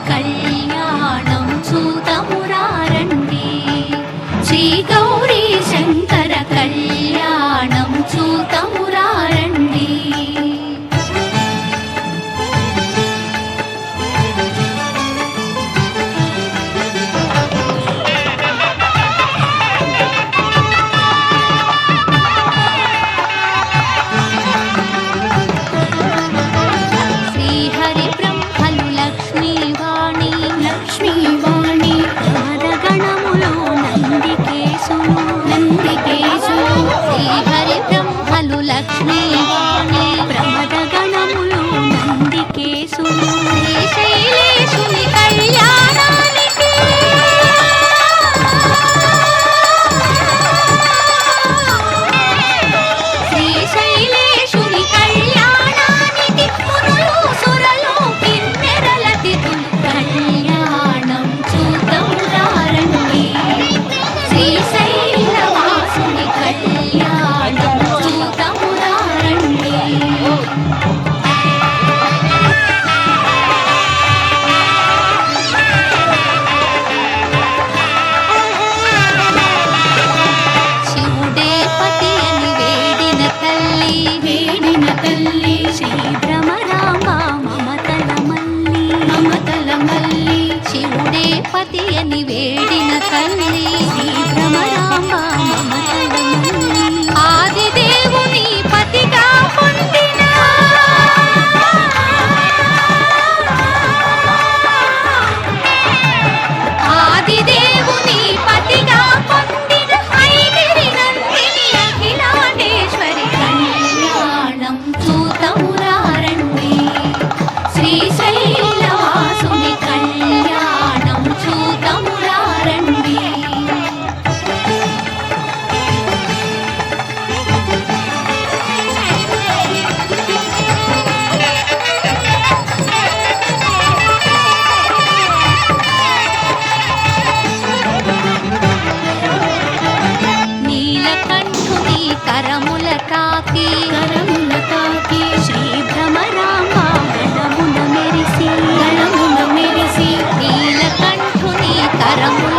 కళ్యాణం చూతమురారండి. శ్రీ గౌరీ శంకర కళ్యాణం చూతమురారండి. శ్రీహరి బ్రహ్మలు లక్ష్మీవాణి లక్ష్మీవాణి ప్రమదగణములు నందికేశులు నందికేశులు. శ్రీహరి బ్రహ్మలు లక్ష్మీవాణి ప్రమదగణములు నందికేశులు. శ్రీశైలేశుని కళ్యాణానికి శ్రీశైలేశుని కళ్యాణానికి మునులు సురలు కిన్నెరల తిథులు కళ్యాణం చూతమురారండి. శ్రీశైలవాసుని కళ్యాణం చూతమురారండి. శివుడే పతి అని వేడిన తల్లి శ్రీ భ్రమరాంబ మమతల మల్లి మమతల మల్లి. శివుడే పతి అని వేడిన తల్లి శ్రీ భ్రమరాంబ మమతల మల్లి. ఆదిదేవుని పతిగా పొందిన ఆదిదేవుని పతిగా పొందిన ఐగిరి నందిని అఖిలాండేశ్వరి కళ్యాణం చూతమురారండి. శ్రీశైలవాసుని కళ్యాణం చూతమురారండి. నీలకంఠుని కరముల తాకి శ్రీ భ్రమరాంబ గణమున మెరిసి నీలకంఠుని కరముల